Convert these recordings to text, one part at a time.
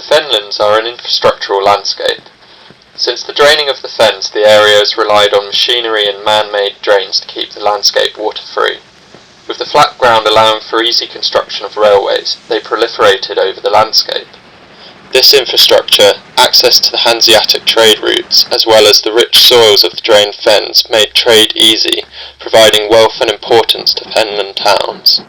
Fenlands are an infrastructural landscape. Since the draining of the fens, the area has relied on machinery and man-made drains to keep the landscape water-free. With the flat ground allowing for easy construction of railways, they proliferated over the landscape. This infrastructure, access to the Hanseatic trade routes, as well as the rich soils of the drained fens, made trade easy, providing wealth and importance to Fenland towns.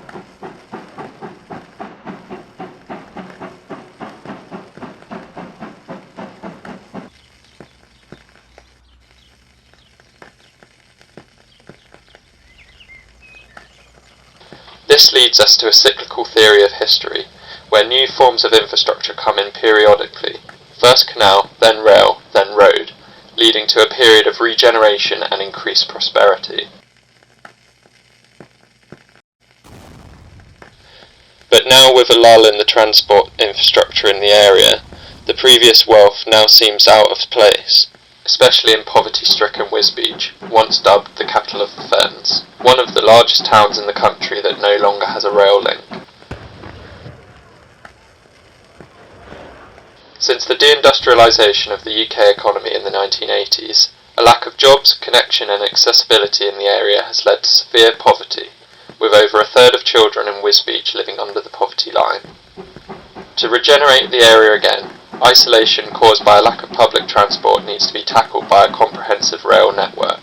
This leads us to a cyclical theory of history, where new forms of infrastructure come in periodically, first canal, then rail, then road, leading to a period of regeneration and increased prosperity. But now, with a lull in the transport infrastructure in the area, the previous wealth now seems out of place, especially in poverty-stricken Wisbech, once dubbed the capital of the Fens, one of the largest towns in the country that no longer has a rail link. Since the deindustrialisation of the UK economy in the 1980s, a lack of jobs, connection and accessibility in the area has led to severe poverty, with over a third of children in Wisbech living under the poverty line. To regenerate the area again, isolation caused by a lack of public transport needs to be tackled by a comprehensive rail network.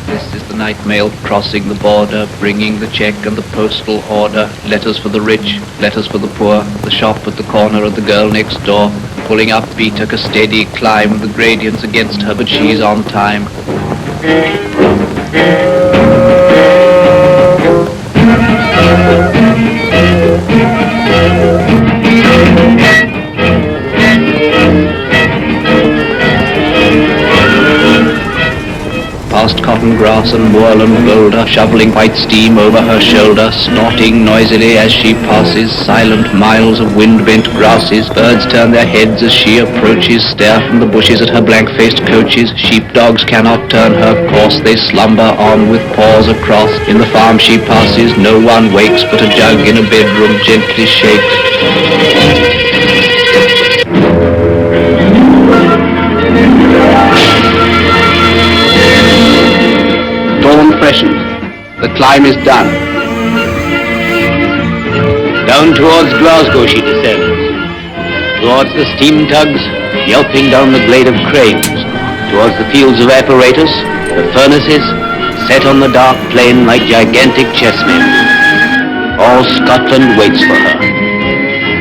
This is the night mail crossing the border, bringing the check and the postal order, letters for the rich, letters for the poor, the shop at the corner of the girl next door, pulling up beat took a steady climb, the gradients against her, but she's on time. Past cotton grass and moorland boulder, shoveling white steam over her shoulder, snorting noisily as she passes, silent miles of wind-bent grasses. Birds turn their heads as she approaches, stare from the bushes at her blank-faced coaches. Sheepdogs cannot turn her course, they slumber on with paws across. In the farm she passes, no one wakes, but a jug in a bedroom gently shakes. Dawn freshens. The climb is done. Down towards Glasgow she descends. Towards the steam tugs, yelping down the glade of cranes. Towards the fields of apparatus, the furnaces, set on the dark plain like gigantic chessmen. All Scotland waits for her.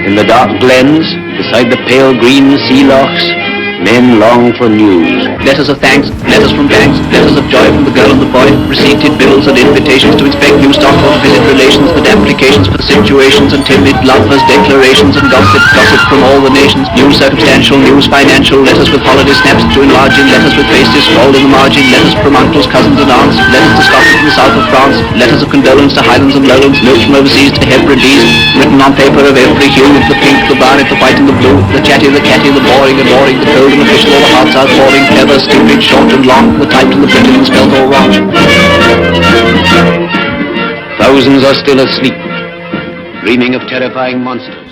In the dark glens, beside the pale green sea lochs, men long for news. Letters of thanks, letters from banks, letters of joy from the girl and the boy, receipted bills and invitations to inspect new stock or visit relations, and applications for situations and timid lovers, declarations and gossip from all the nations, news circumstantial, news financial, letters with holiday snaps to enlarging, letters with faces scrawled in the margin, letters from uncles, cousins and aunts, letters to Scotland from the south of France, letters of condolence to Highlands and Lowlands, notes from overseas to Hebrides, written on paper of every hue, the pink, the violet, the white and the blue, the chatty, the catty, the boring and boring, the cold and official, all the hearts outpouring, clever, stupid, short and long, the typed and the printed and spelled all wrong. Thousands are still asleep, dreaming of terrifying monsters.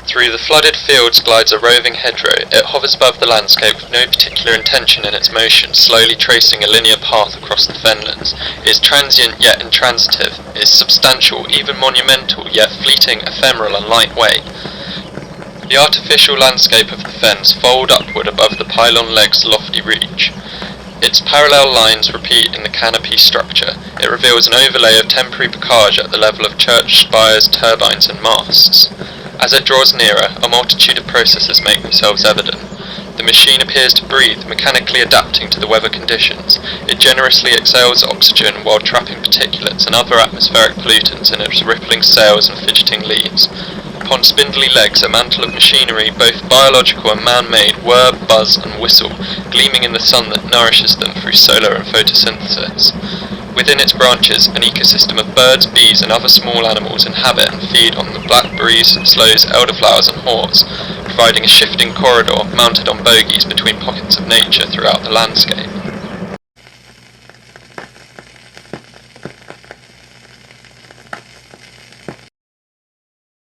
Through the flooded fields glides a roving hedgerow. It hovers above the landscape with no particular intention in its motion, slowly tracing a linear path across the fenlands. It is transient yet intransitive. It is substantial, even monumental, yet fleeting, ephemeral and lightweight. The artificial landscape of the fens fold upward above the pylon leg's lofty reach. Its parallel lines repeat in the canopy structure. It reveals an overlay of temporary bocage at the level of church spires, turbines and masts. As it draws nearer, a multitude of processes make themselves evident. The machine appears to breathe, mechanically adapting to the weather conditions. It generously exhales oxygen while trapping particulates and other atmospheric pollutants in its rippling sails and fidgeting leaves. Upon spindly legs, a mantle of machinery, both biological and man-made, whir, buzz and whistle, gleaming in the sun that nourishes them through solar and photosynthesis. Within its branches, an ecosystem of birds, bees and other small animals inhabit and feed on the blackberries, sloes, elderflowers and haws, providing a shifting corridor mounted on bogies between pockets of nature throughout the landscape.